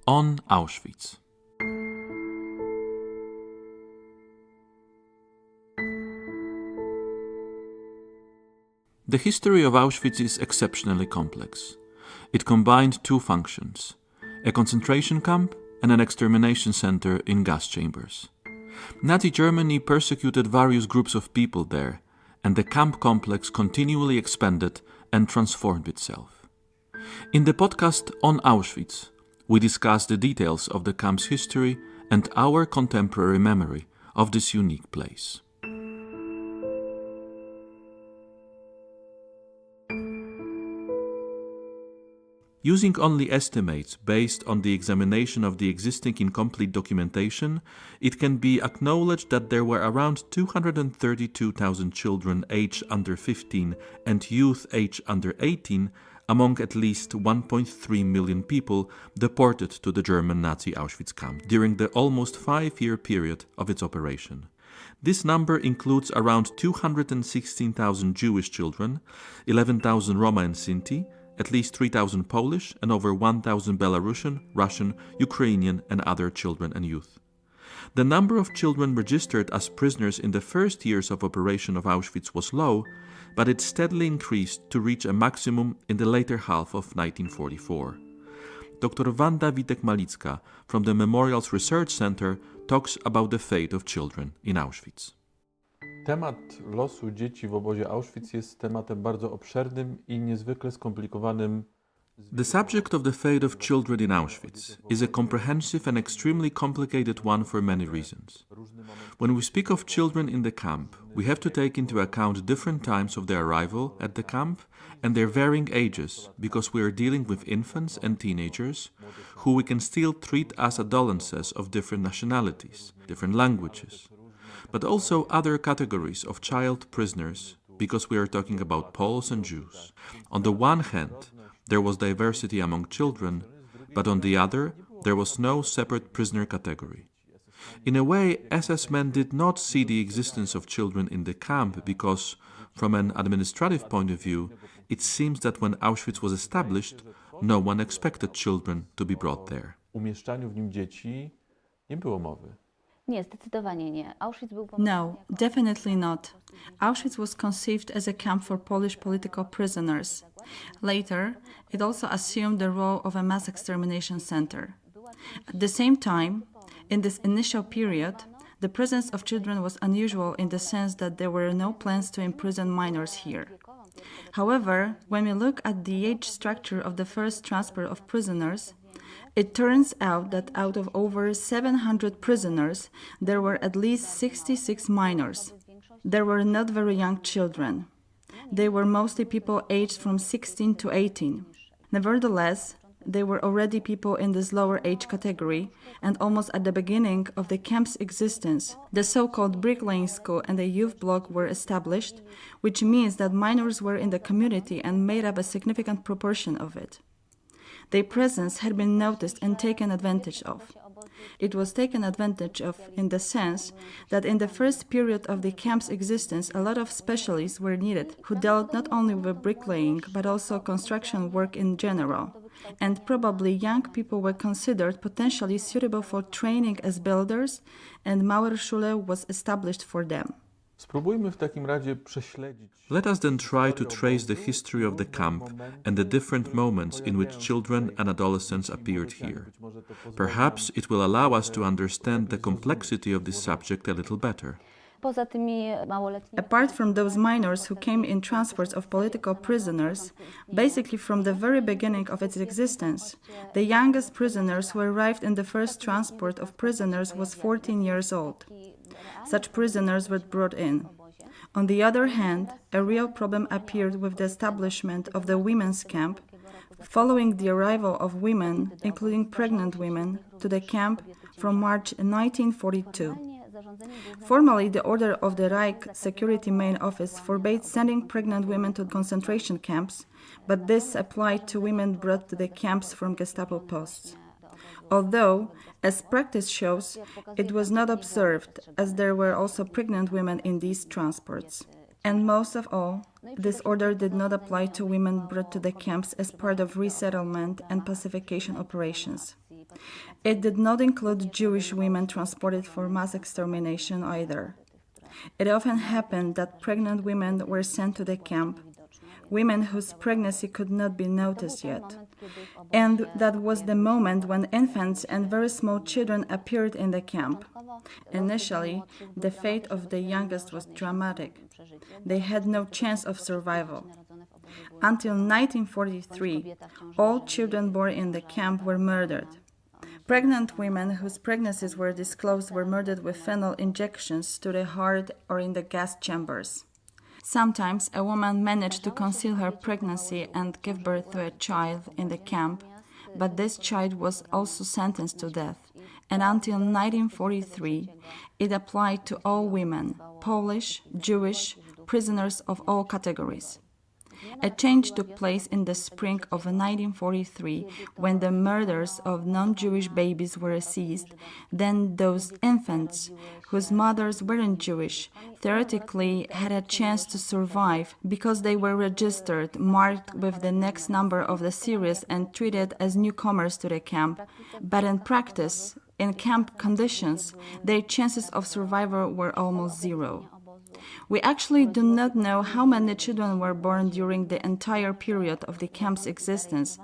On Auschwitz. The history of Auschwitz is exceptionally complex. It combined two functions, a concentration camp and an extermination center in gas chambers. Nazi Germany persecuted various groups of people there, and the camp complex continually expanded and transformed itself. In the podcast On Auschwitz, we discuss the details of the camp's history and our contemporary memory of this unique place. Using only estimates based on the examination of the existing incomplete documentation, it can be acknowledged that there were around 232,000 children aged under 15 and youth aged under 18 among at least 1.3 million people deported to the German Nazi Auschwitz camp during the almost 5-year period of its operation. This number includes around 216,000 Jewish children, 11,000 Roma and Sinti, at least 3,000 Polish and over 1,000 Belarusian, Russian, Ukrainian and other children and youth. The number of children registered as prisoners in the first years of operation of Auschwitz was low, but it steadily increased to reach a maximum in the later half of 1944. Dr. Wanda Witek-Malicka from the Memorials Research Center talks about the fate of children in Auschwitz. Temat losu dzieci w obozie Auschwitz jest tematem bardzo obszernym I niezwykle skomplikowanym. The subject of the fate of children in Auschwitz is a comprehensive and extremely complicated one for many reasons. When we speak of children in the camp, we have to take into account different times of their arrival at the camp and their varying ages, because we are dealing with infants and teenagers who we can still treat as adolescents of different nationalities, different languages, but also other categories of child prisoners, because we are talking about Poles and Jews. On the one hand, there was diversity among children, but on the other, there was no separate prisoner category. In a way, SS men did not see the existence of children in the camp because, from an administrative point of view, it seems that when Auschwitz was established, no one expected children to be brought there. Umieszczaniu w nim dzieci nie było mowy. No, definitely not. Auschwitz was conceived as a camp for Polish political prisoners. Later, it also assumed the role of a mass extermination center. At the same time, in this initial period, the presence of children was unusual in the sense that there were no plans to imprison minors here. However, when we look at the age structure of the first transport of prisoners, it turns out that out of over 700 prisoners, there were at least 66 minors. There were not very young children. They were mostly people aged from 16 to 18. Nevertheless, they were already people in this lower age category, and almost at the beginning of the camp's existence, the so-called bricklaying school and the youth bloc were established, which means that minors were in the community and made up a significant proportion of it. Their presence had been noticed and taken advantage of. It was taken advantage of in the sense that in the first period of the camp's existence, a lot of specialists were needed who dealt not only with bricklaying but also construction work in general. And probably young people were considered potentially suitable for training as builders, and Mauerschule was established for them. Spróbujmy w takim razie prześledzić. Let us then try to trace the history of the camp and the different moments in which children and adolescents appeared here. Perhaps it will allow us to understand the complexity of this subject a little better. Apart from those minors who came in transports of political prisoners, basically from the very beginning of its existence, the youngest prisoners who arrived in the first transport of prisoners was 14 years old. Such prisoners were brought in. On the other hand, a real problem appeared with the establishment of the women's camp, following the arrival of women, including pregnant women, to the camp from March 1942. Formally, the order of the Reich Security Main Office forbade sending pregnant women to concentration camps, but this applied to women brought to the camps from Gestapo posts. Although, as practice shows, it was not observed, as there were also pregnant women in these transports. And most of all, this order did not apply to women brought to the camps as part of resettlement and pacification operations. It did not include Jewish women transported for mass extermination either. It often happened that pregnant women were sent to the camp, women whose pregnancy could not be noticed yet. And that was the moment when infants and very small children appeared in the camp. Initially, the fate of the youngest was dramatic. They had no chance of survival. Until 1943, all children born in the camp were murdered. Pregnant women whose pregnancies were disclosed were murdered with fentanyl injections to the heart or in the gas chambers. Sometimes a woman managed to conceal her pregnancy and give birth to a child in the camp, but this child was also sentenced to death, and until 1943, it applied to all women, Polish, Jewish, prisoners of all categories. A change took place in the spring of 1943 when the murders of non-Jewish babies were seized. Then those infants, whose mothers weren't Jewish, theoretically had a chance to survive because they were registered, marked with the next number of the series and treated as newcomers to the camp. But in practice, in camp conditions, their chances of survival were almost zero. We actually do not know how many children were born during the entire period of the camp's existence,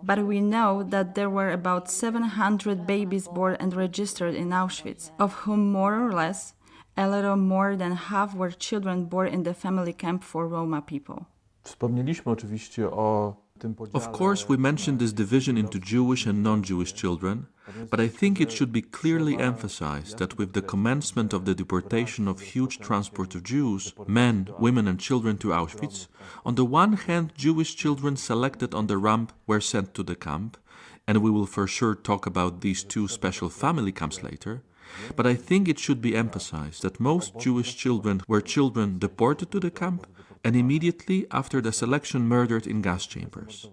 but we know that there were about 700 babies born and registered in Auschwitz, of whom more or less, a little more than half were children born in the family camp for Roma people. Wspomnieliśmy oczywiście o tym podziale. Of course, we mentioned this division into Jewish and non-Jewish children, but I think it should be clearly emphasized that with the commencement of the deportation of huge transport of Jews, men, women and children to Auschwitz, on the one hand, Jewish children selected on the ramp were sent to the camp, and we will for sure talk about these two special family camps later, but I think it should be emphasized that most Jewish children were children deported to the camp and immediately after the selection murdered in gas chambers.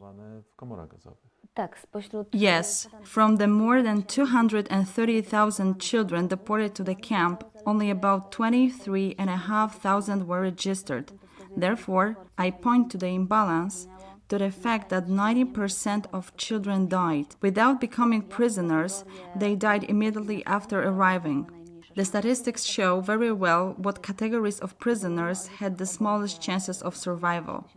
Yes, from the more than 230,000 children deported to the camp, only about 23,500 were registered. Therefore, I point to the imbalance, to the fact that 90% of children died. Without becoming prisoners, they died immediately after arriving. The statistics show very well what categories of prisoners had the smallest chances of survival.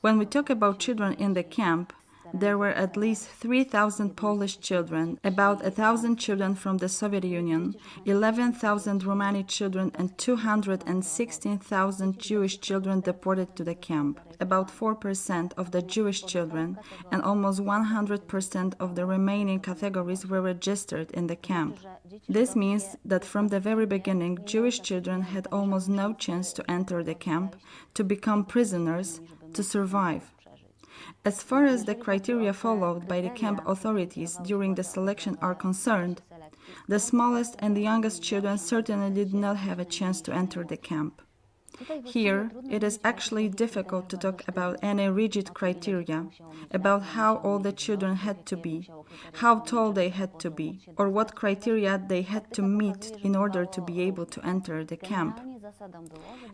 When we talk about children in the camp, there were at least 3,000 Polish children, about 1,000 children from the Soviet Union, 11,000 Romani children and 216,000 Jewish children deported to the camp. About 4% of the Jewish children and almost 100% of the remaining categories were registered in the camp. This means that from the very beginning, Jewish children had almost no chance to enter the camp, to become prisoners, to survive. As far as the criteria followed by the camp authorities during the selection are concerned, the smallest and the youngest children certainly did not have a chance to enter the camp. Here, it is actually difficult to talk about any rigid criteria, about how old the children had to be, how tall they had to be, or what criteria they had to meet in order to be able to enter the camp.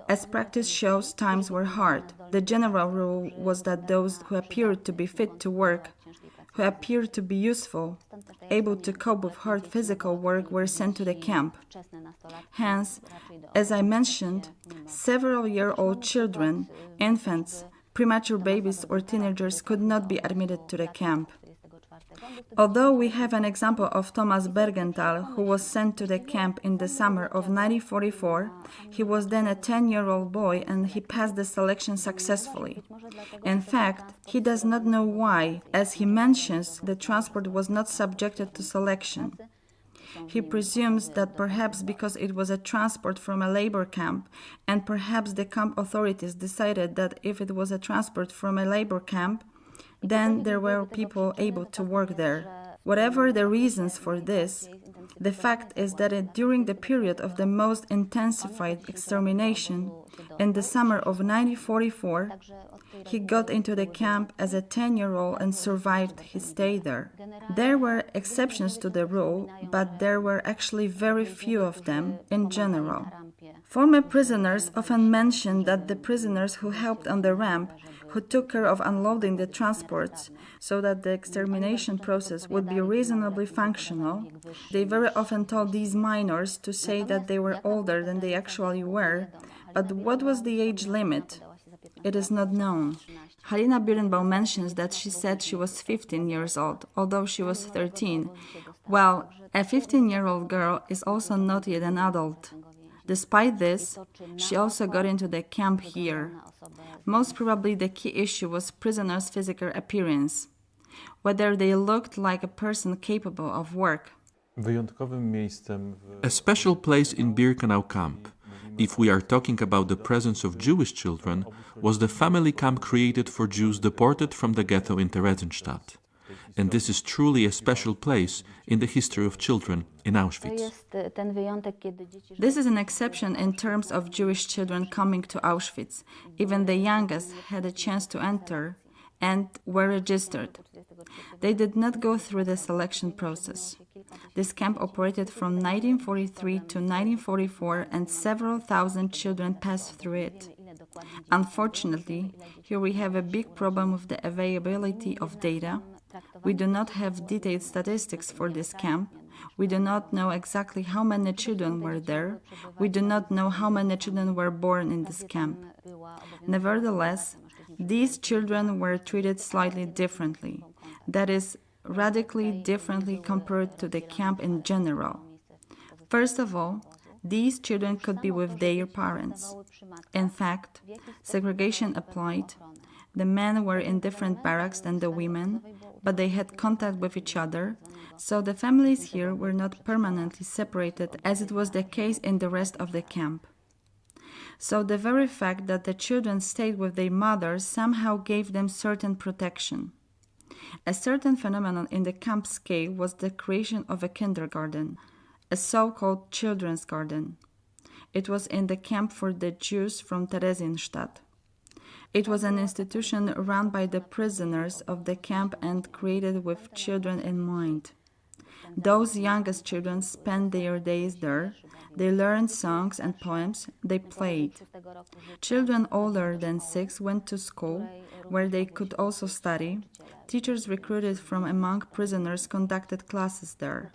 As practice shows, times were hard. The general rule was that those who appeared to be fit to work, who appeared to be useful, able to cope with hard physical work, were sent to the camp. Hence, as I mentioned, several-year-old children, infants, premature babies or teenagers could not be admitted to the camp. Although we have an example of Thomas Bergenthal, who was sent to the camp in the summer of 1944, he was then a 10-year-old boy and he passed the selection successfully. In fact, he does not know why, as he mentions the transport was not subjected to selection. He presumes that perhaps because it was a transport from a labor camp, and perhaps the camp authorities decided that if it was a transport from a labor camp, then there were people able to work there. Whatever the reasons for this, the fact is that during the period of the most intensified extermination, in the summer of 1944, he got into the camp as a 10-year-old and survived his stay there. There were exceptions to the rule, but there were actually very few of them in general. Former prisoners often mention that the prisoners who helped on the ramp, who took care of unloading the transports so that the extermination process would be reasonably functional, they very often told these minors to say that they were older than they actually were, but what was the age limit? It is not known. Halina Birnbaum mentions that she said she was 15 years old, although she was 13. Well, a 15-year-old girl is also not yet an adult. Despite this, she also got into the camp here. Most probably the key issue was prisoners' physical appearance, whether they looked like a person capable of work. Wyjątkowym miejscem A special place in Birkenau camp, if we are talking about the presence of Jewish children, was the family camp created for Jews deported from the ghetto in Theresienstadt. And this is truly a special place in the history of children in Auschwitz. This is an exception in terms of Jewish children coming to Auschwitz. Even the youngest had a chance to enter and were registered. They did not go through the selection process. This camp operated from 1943 to 1944 and several thousand children passed through it. Unfortunately, here we have a big problem with the availability of data. We do not have detailed statistics for this camp. We do not know exactly how many children were there. We do not know how many children were born in this camp. Nevertheless, these children were treated slightly differently. That is, radically differently compared to the camp in general. First of all, these children could be with their parents. In fact, segregation applied. The men were in different barracks than the women, but they had contact with each other, so the families here were not permanently separated as it was the case in the rest of the camp. So the very fact that the children stayed with their mothers somehow gave them certain protection. A certain phenomenon in the camp scale was the creation of a kindergarten, a so-called children's garden. It was in the camp for the Jews from Theresienstadt. It was an institution run by the prisoners of the camp and created with children in mind. Those youngest children spent their days there. They learned songs and poems. They played. Children older than 6 went to school, where they could also study. Teachers recruited from among prisoners conducted classes there.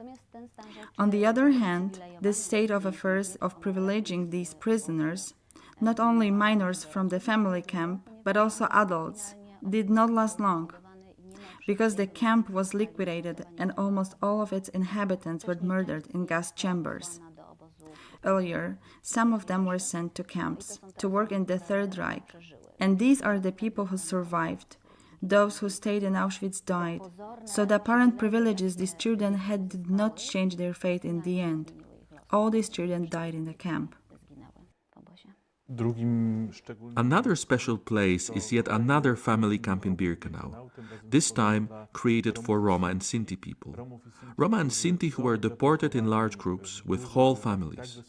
On the other hand, this state of affairs of privileging these prisoners, not only minors from the family camp, but also adults, did not last long, because the camp was liquidated and almost all of its inhabitants were murdered in gas chambers. Earlier, some of them were sent to camps to work in the Third Reich, and these are the people who survived. Those who stayed in Auschwitz died, so the apparent privileges these children had did not change their fate in the end. All these children died in the camp. Another special place is yet another family camp in Birkenau, this time created for Roma and Sinti people. Roma and Sinti who were deported in large groups with whole families.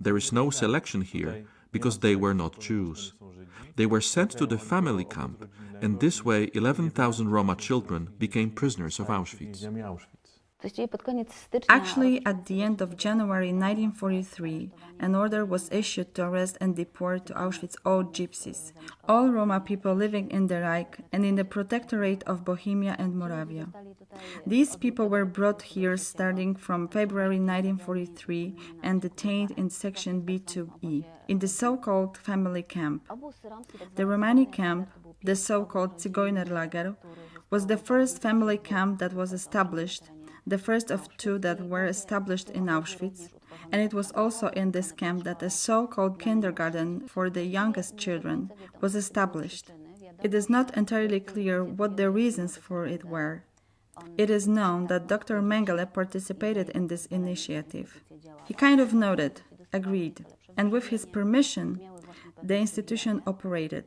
There is no selection here because they were not Jews. They were sent to the family camp, and this way 11,000 Roma children became prisoners of Auschwitz. Actually, at the end of January 1943, an order was issued to arrest and deport to Auschwitz all Gypsies, all Roma people living in the Reich and in the Protectorate of Bohemia and Moravia. These people were brought here starting from February 1943 and detained in section B2E, in the so-called family camp. The Romani camp, the so-called Zigeunerlager, was the first family camp that was established, the first of 2 that were established in Auschwitz, and it was also in this camp that a so-called kindergarten for the youngest children was established. It is not entirely clear what the reasons for it were. It is known that Dr. Mengele participated in this initiative. He kind of nodded, agreed, and with his permission, the institution operated.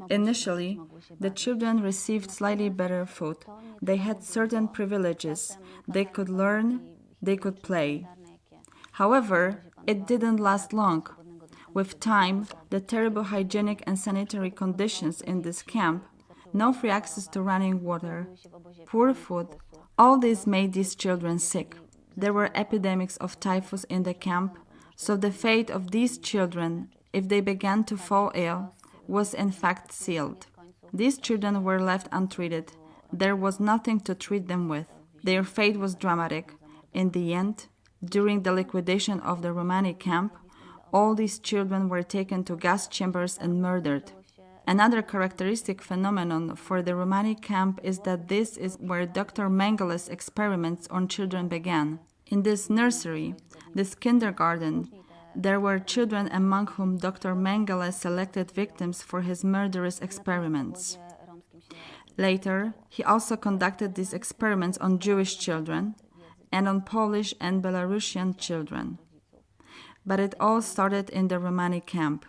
Initially, the children received slightly better food. They had certain privileges. They could learn, they could play. However, it didn't last long. With time, the terrible hygienic and sanitary conditions in this camp, no free access to running water, poor food, all this made these children sick. There were epidemics of typhus in the camp, So the fate of these children, if they began to fall ill, was in fact sealed. These children were left untreated. There was nothing to treat them with. Their fate was dramatic. In the end, during the liquidation of the Romani camp, all these children were taken to gas chambers and murdered. Another characteristic phenomenon for the Romani camp is that this is where Dr. Mengele's experiments on children began. In this nursery, this kindergarten, there were children among whom Dr. Mengele selected victims for his murderous experiments. Later, he also conducted these experiments on Jewish children and on Polish and Belarusian children. But it all started in the Romani camp.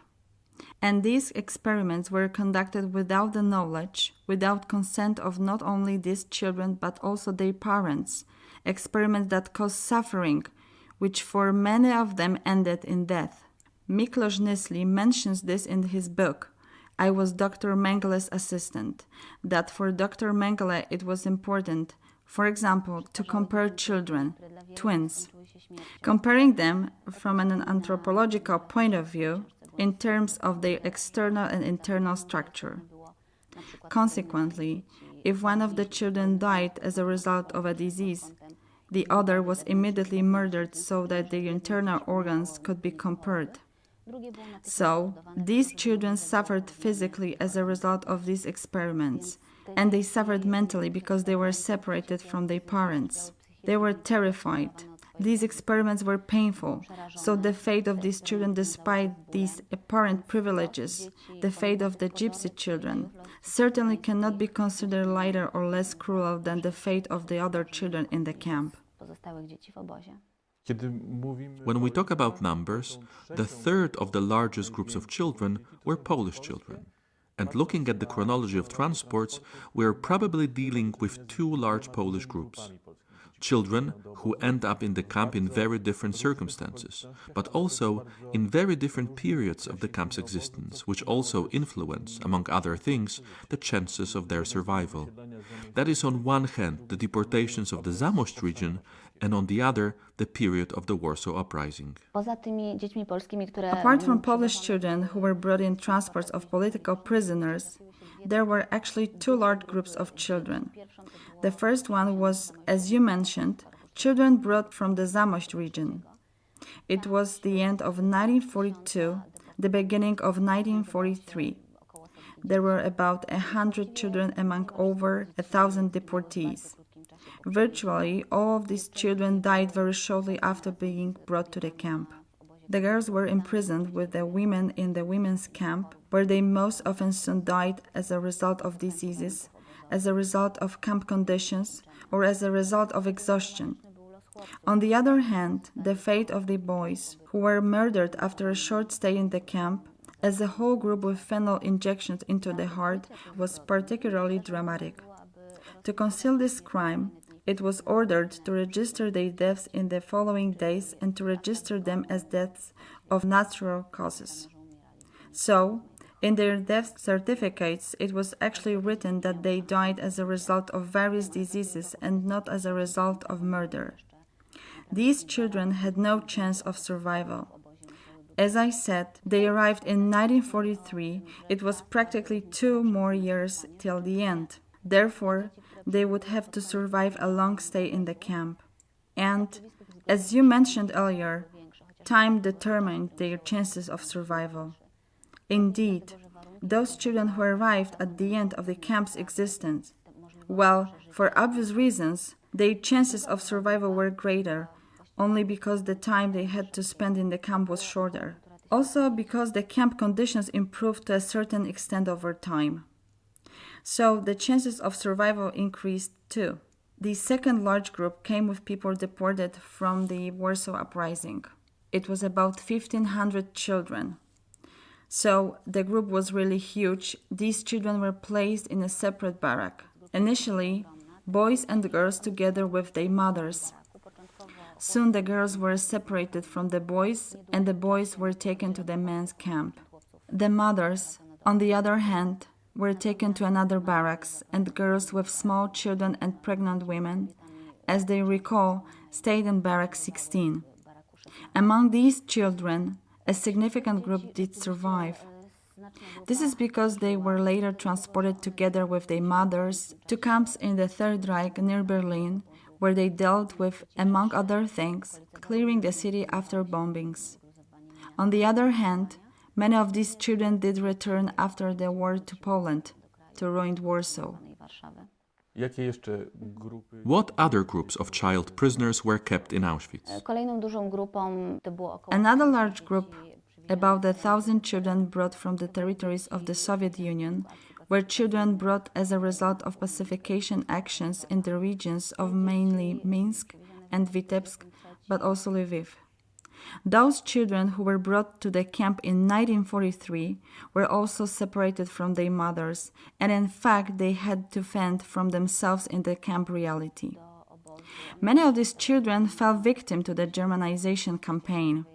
And these experiments were conducted without the knowledge, without consent of not only these children but also their parents, experiments that caused suffering, which for many of them ended in death. Miklos Nysli mentions this in his book, I Was Dr. Mengele's Assistant, that for Dr. Mengele it was important, for example, to compare children, twins, comparing them from an anthropological point of view in terms of their external and internal structure. Consequently, if one of the children died as a result of a disease, the other was immediately murdered so that the internal organs could be compared. So, these children suffered physically as a result of these experiments, and they suffered mentally because they were separated from their parents. They were terrified. These experiments were painful, so the fate of these children, despite these apparent privileges, the fate of the gypsy children, certainly cannot be considered lighter or less cruel than the fate of the other children in the camp. When we talk about numbers, the third of the largest groups of children were Polish children. And looking at the chronology of transports, we are probably dealing with two large Polish groups. Children who end up in the camp in very different circumstances, but also in very different periods of the camp's existence, which also influence, among other things, the chances of their survival. That is on one hand the deportations of the Zamość region, and on the other the period of the Warsaw Uprising. Apart from Polish children who were brought in transports of political prisoners, there were actually two large groups of children. The first one was, as you mentioned, children brought from the Zamość region. It was the end of 1942, the beginning of 1943. There were about 100 children among over 1,000 deportees. Virtually all of these children died very shortly after being brought to the camp. The girls were imprisoned with the women in the women's camp, where they most often soon died as a result of diseases, as a result of camp conditions, or as a result of exhaustion. On the other hand, the fate of the boys, who were murdered after a short stay in the camp, as a whole group with fentanyl injections into the heart, was particularly dramatic. To conceal this crime, it was ordered to register their deaths in the following days and to register them as deaths of natural causes. So, in their death certificates, it was actually written that they died as a result of various diseases and not as a result of murder. These children had no chance of survival. As I said, they arrived in 1943. It was practically 2 more years till the end. Therefore, they would have to survive a long stay in the camp. And, as you mentioned earlier, time determined their chances of survival. Indeed, those children who arrived at the end of the camp's existence, well, for obvious reasons, their chances of survival were greater, only because the time they had to spend in the camp was shorter. Also because the camp conditions improved to a certain extent over time. So the chances of survival increased too. The second large group came with people deported from the Warsaw Uprising. It was about 1,500 children. So the group was really huge. These children were placed in a separate barrack. Initially, boys and girls together with their mothers. Soon the girls were separated from the boys, and the boys were taken to the men's camp. The mothers, on the other hand, were taken to another barracks, and girls with small children and pregnant women, as they recall, stayed in barrack 16. Among these children, a significant group did survive. This is because they were later transported together with their mothers to camps in the Third Reich near Berlin, where they dealt with, among other things, clearing the city after bombings. On the other hand, many of these children did return after the war to Poland, to ruined Warsaw. Jakie jeszcze grupy? What other groups of child prisoners were kept in Auschwitz? Kolejną dużą grupą to było około Another large group, about 1,000 children brought from the territories of the Soviet Union, were children brought as a result of pacification actions in the regions of mainly Minsk and Vitebsk, but also Lviv. Those children who were brought to the camp in 1943 were also separated from their mothers, and in fact they had to fend from themselves in the camp reality. Many of these children fell victim to the Germanization campaign.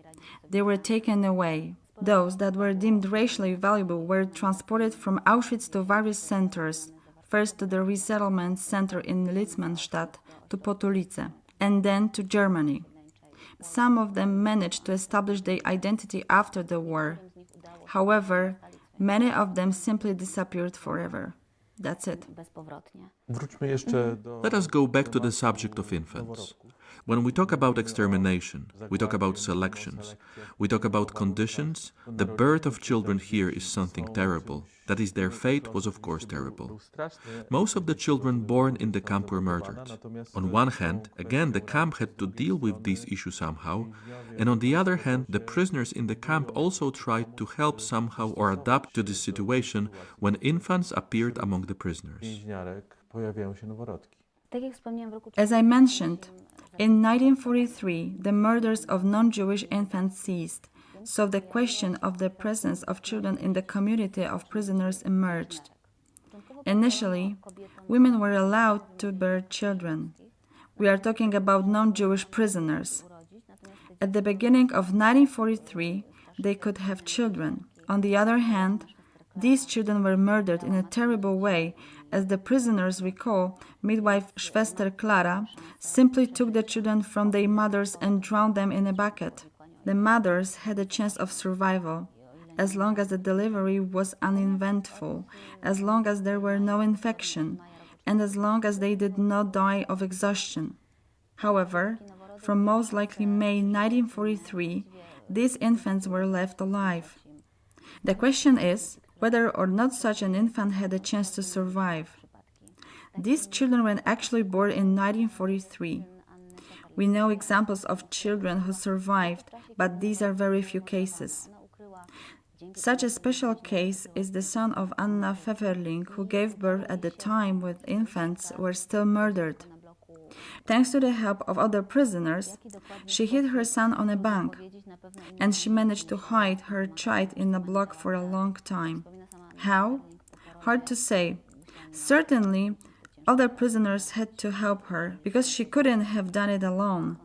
They were taken away. Those that were deemed racially valuable were transported from Auschwitz to various centers, first to the resettlement center in Litzmannstadt, to Potulice, and then to Germany. Some of them managed to establish their identity after the war. However, many of them simply disappeared forever. That's it. bezpowrotnie. Wróćmy jeszcze do... Let us go back to the subject of infants. When we talk about extermination, we talk about selections, we talk about conditions, the birth of children here is something terrible. That is, their fate was of course terrible. Most of the children born in the camp were murdered. On one hand, again, the camp had to deal with this issue somehow, and on the other hand, the prisoners in the camp also tried to help somehow or adapt to this situation when infants appeared among the prisoners. Więźniarek pojawiają się noworodki. Tak jak wspomniałam, w roku As I mentioned, in 1943, the murders of non-Jewish infants ceased, so the question of the presence of children in the community of prisoners emerged. Initially, women were allowed to bear children. We are talking about non-Jewish prisoners. At the beginning of 1943, they could have children. On the other hand, these children were murdered in a terrible way, as the prisoners recall, midwife Schwester Klara simply took the children from their mothers and drowned them in a bucket. The mothers had a chance of survival, as long as the delivery was uneventful, as long as there were no infection, and as long as they did not die of exhaustion. However, from most likely May 1943, these infants were left alive. The question is whether or not such an infant had a chance to survive. These children were actually born in 1943. We know examples of children who survived, but these are very few cases. Such a special case is the son of Anna Pfefferling, who gave birth at the time when infants were still murdered. Thanks to the help of other prisoners, she hid her son on a bank, and she managed to hide her child in a block for a long time. How? Hard to say. Certainly, other prisoners had to help her, because she couldn't have done it alone.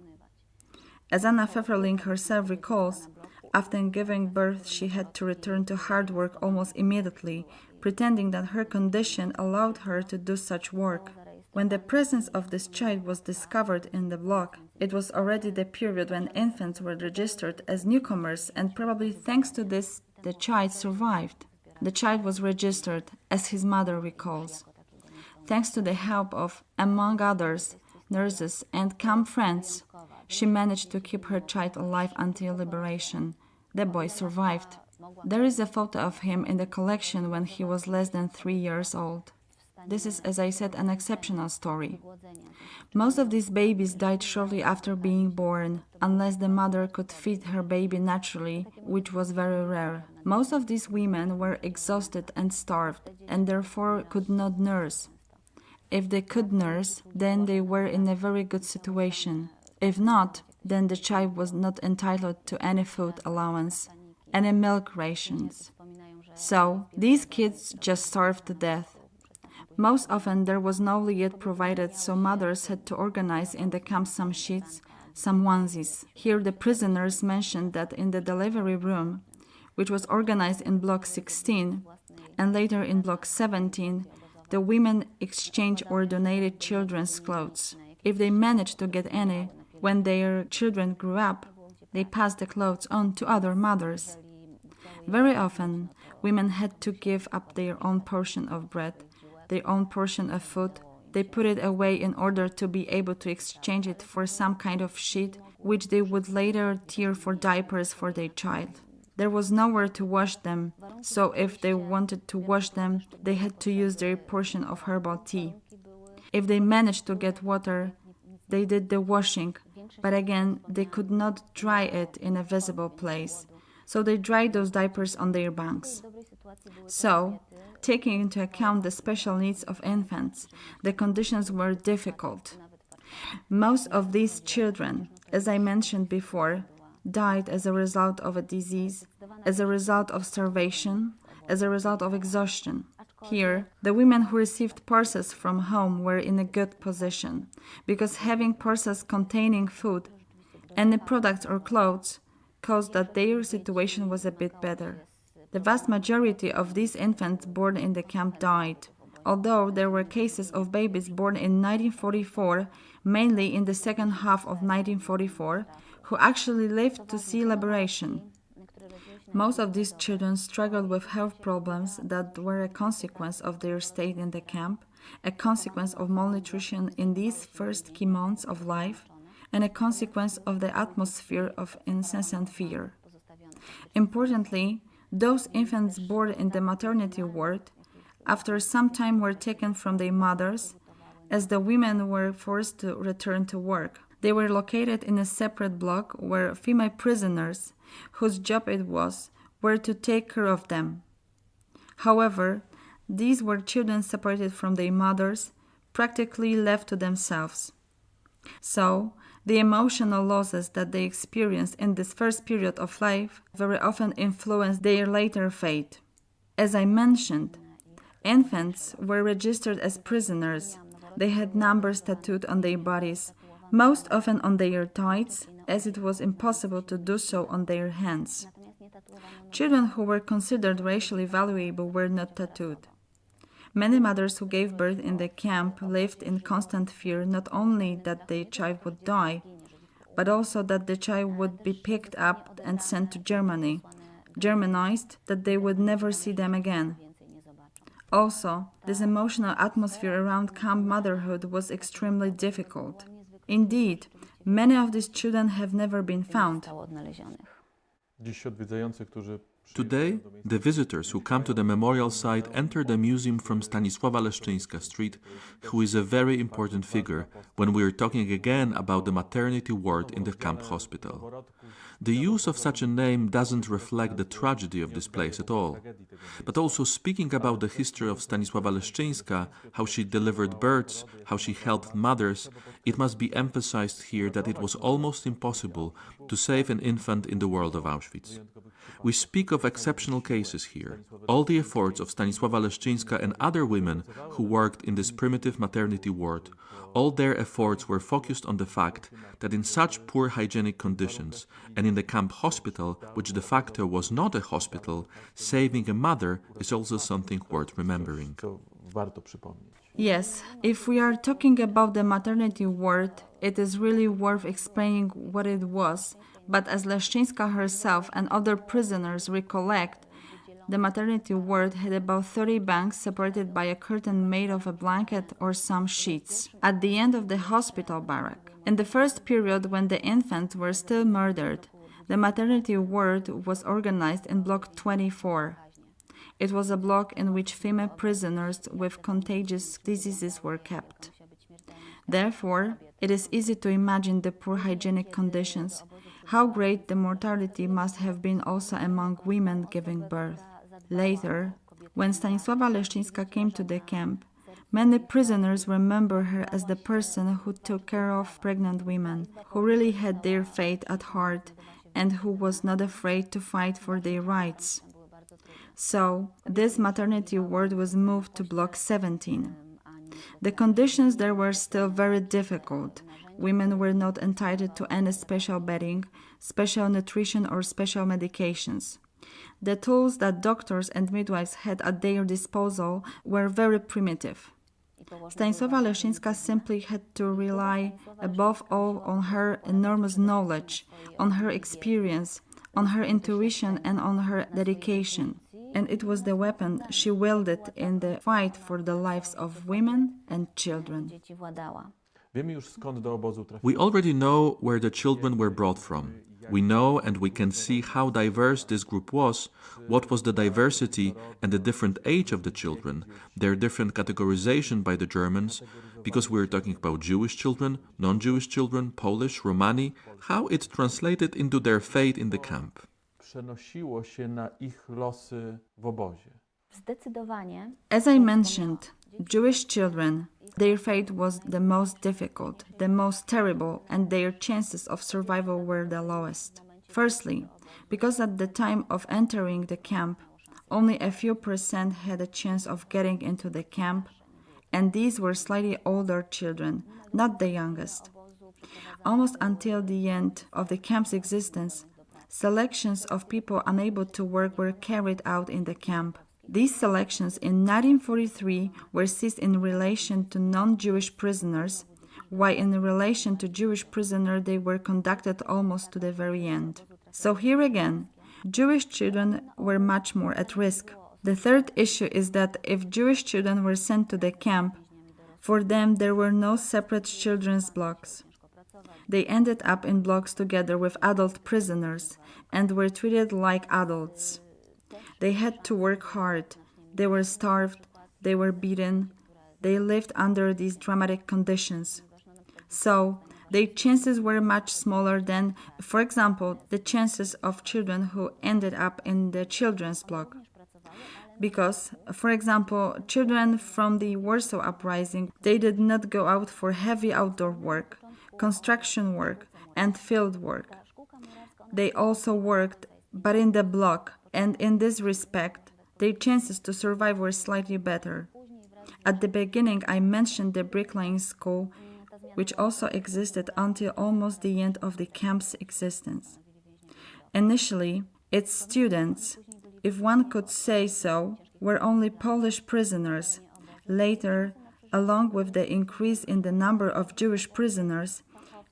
As Anna Pfefferling herself recalls, after giving birth she had to return to hard work almost immediately, pretending that her condition allowed her to do such work. When the presence of this child was discovered in the block, it was already the period when infants were registered as newcomers, and probably thanks to this, the child survived. The child was registered, as his mother recalls. Thanks to the help of, among others, nurses and camp friends, she managed to keep her child alive until liberation. The boy survived. There is a photo of him in the collection when he was less than 3 years old. This is, as I said, an exceptional story. Most of these babies died shortly after being born, unless the mother could feed her baby naturally, which was very rare. Most of these women were exhausted and starved, and therefore could not nurse. If they could nurse, then they were in a very good situation. If not, then the child was not entitled to any food allowance, any milk rations. So, these kids just starved to death. Most often there was no yet provided, so mothers had to organize in the camp some sheets, some onesies. Here the prisoners mentioned that in the delivery room, which was organized in block 16 and later in block 17, the women exchanged or donated children's clothes. If they managed to get any, when their children grew up, They passed the clothes on to other mothers. Very often, women had to give up their own portion of bread, their own portion of food. They put it away in order to be able to exchange it for some kind of sheet, which they would later tear for diapers for their child. There was nowhere to wash them, so if they wanted to wash them, they had to use their portion of herbal tea. If they managed to get water, they did the washing, but again, they could not dry it in a visible place, so they dried those diapers on their banks. So, taking into account the special needs of infants, the conditions were difficult. Most of these children, as I mentioned before, died as a result of a disease, as a result of starvation, as a result of exhaustion. Here, the women who received parcels from home were in a good position, because having parcels containing food, any products or clothes, caused that their situation was a bit better. The vast majority of these infants born in the camp died, although there were cases of babies born in 1944, mainly in the second half of 1944, who actually lived to see liberation. Most of these children struggled with health problems that were a consequence of their stay in the camp, a consequence of malnutrition in these first key months of life, and a consequence of the atmosphere of incessant fear. Importantly, those infants born in the maternity ward, after some time were taken from their mothers, as the women were forced to return to work. They were located in a separate block where female prisoners, whose job it was, were to take care of them. However, these were children separated from their mothers, practically left to themselves. So, the emotional losses that they experienced in this first period of life very often influenced their later fate. As I mentioned, infants were registered as prisoners. They had numbers tattooed on their bodies, most often on their thighs, as it was impossible to do so on their hands. Children who were considered racially valuable were not tattooed. Many mothers who gave birth in the camp lived in constant fear not only that their child would die, but also that the child would be picked up and sent to Germany, Germanized, that they would never see them again. Also, this emotional atmosphere around camp motherhood was extremely difficult. Indeed, many of these children have never been found. Dziś odwiedzający, którzy Today, the visitors who come to the memorial site enter the museum from Stanisława Leszczyńska Street, who is a very important figure when we are talking again about the maternity ward in the camp hospital. The use of such a name doesn't reflect the tragedy of this place at all. But also speaking about the history of Stanisława Leszczyńska, how she delivered births, how she helped mothers, it must be emphasized here that it was almost impossible to save an infant in the world of Auschwitz. We speak of exceptional cases here. All the efforts of Stanisława Leszczyńska and other women who worked in this primitive maternity ward, all their efforts were focused on the fact that in such poor hygienic conditions and in the camp hospital, which de facto was not a hospital, saving a mother is also something worth remembering. co warto przypomnieć. Yes, if we are talking about the maternity ward, it is really worth explaining what it was, but as Leszczyńska herself and other prisoners recollect, the maternity ward had about 30 bunks separated by a curtain made of a blanket or some sheets. At the end of the hospital barrack, in the first period when the infants were still murdered, the maternity ward was organized in Block 24. It was a block in which female prisoners with contagious diseases were kept. Therefore, it is easy to imagine the poor hygienic conditions, how great the mortality must have been also among women giving birth. Later, when Stanisława Leszczyńska came to the camp, many prisoners remember her as the person who took care of pregnant women, who really had their fate at heart and who was not afraid to fight for their rights. So, this maternity ward was moved to Block 17. The conditions there were still very difficult. Women were not entitled to any special bedding, special nutrition or special medications. The tools that doctors and midwives had at their disposal were very primitive. Stanisława Leszczyńska simply had to rely above all on her enormous knowledge, on her experience, on her intuition and on her dedication. And it was the weapon she wielded in the fight for the lives of women and children. Dzieci władała. Wiemy już skąd do obozu We trafili. already know where the children were brought from. We know and we can see how diverse this group was, what was the diversity and the different age of the children, their different categorization by the Germans, because we're talking about Jewish children, non-Jewish children, Polish, Romani, how it translated into their fate in the camp. Przenosiło się na ich losy w obozie. Zdecydowanie As I mentioned, Jewish children, their fate was the most difficult, the most terrible, and their chances of survival were the lowest. Firstly, because at the time of entering the camp, only a few percent had a chance of getting into the camp, and these were slightly older children, not the youngest. Almost until the end of the camp's existence, selections of people unable to work were carried out in the camp. These selections in 1943 were ceased in relation to non-Jewish prisoners, while in relation to Jewish prisoners they were conducted almost to the very end. So here again, Jewish children were much more at risk. The third issue is that if Jewish children were sent to the camp, for them there were no separate children's blocks. They ended up in blocks together with adult prisoners and were treated like adults. They had to work hard, they were starved, they were beaten, they lived under these dramatic conditions. So, their chances were much smaller than, for example, the chances of children who ended up in the children's block. Because, for example, children from the Warsaw Uprising, they did not go out for heavy outdoor work, construction work, and field work. They also worked, but in the block, and in this respect, their chances to survive were slightly better. At the beginning, I mentioned the bricklaying school, which also existed until almost the end of the camp's existence. Initially, its students, if one could say so, were only Polish prisoners. Later, along with the increase in the number of Jewish prisoners,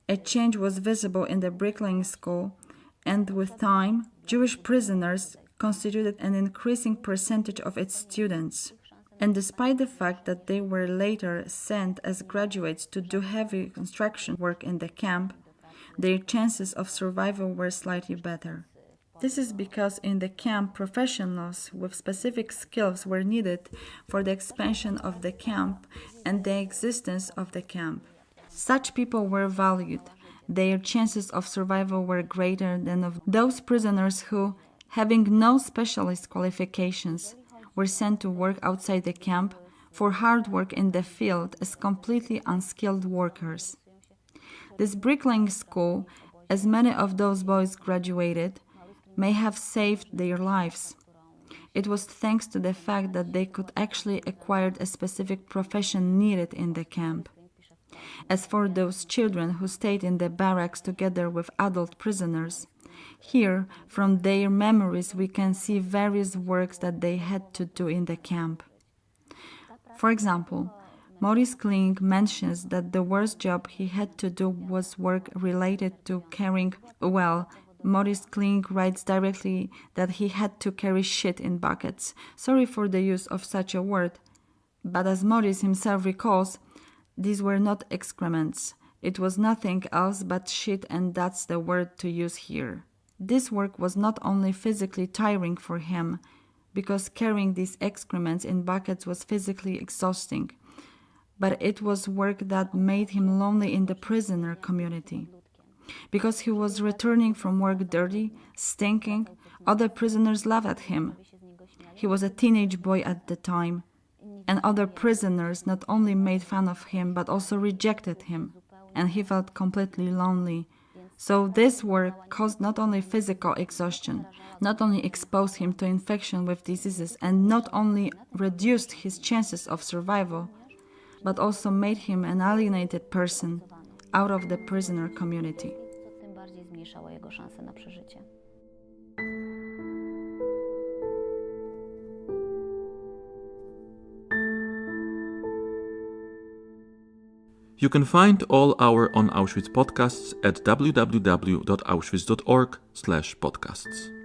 a change was visible in the bricklaying school, and with time, Jewish prisoners constituted an increasing percentage of its students. And despite the fact that they were later sent as graduates to do heavy construction work in the camp, their chances of survival were slightly better. This is because in the camp, professionals with specific skills were needed for the expansion of the camp and the existence of the camp. Such people were valued. Their chances of survival were greater than of those prisoners who, having no specialist qualifications, were sent to work outside the camp for hard work in the field as completely unskilled workers. This bricklaying school, as many of those boys graduated, may have saved their lives. It was thanks to the fact that they could actually acquire a specific profession needed in the camp. As for those children who stayed in the barracks together with adult prisoners, here, from their memories, we can see various works that they had to do in the camp. For example, Maurice Kling mentions that the worst job he had to do was work related to carrying, Maurice Kling writes directly that he had to carry shit in buckets. Sorry for the use of such a word, but as Maurice himself recalls, these were not excrements. It was nothing else but shit, and that's the word to use here. This work was not only physically tiring for him, because carrying these excrements in buckets was physically exhausting, but it was work that made him lonely in the prisoner community. Because he was returning from work dirty, stinking, other prisoners laughed at him. He was a teenage boy at the time, and other prisoners not only made fun of him but also rejected him, and he felt completely lonely. So this work caused not only physical exhaustion, not only exposed him to infection with diseases, and not only reduced his chances of survival, but also made him an alienated person out of the prisoner community. co tym bardziej zmniejszało jego szanse na przeżycie. You can find all our On Auschwitz podcasts at www.auschwitz.org/podcasts.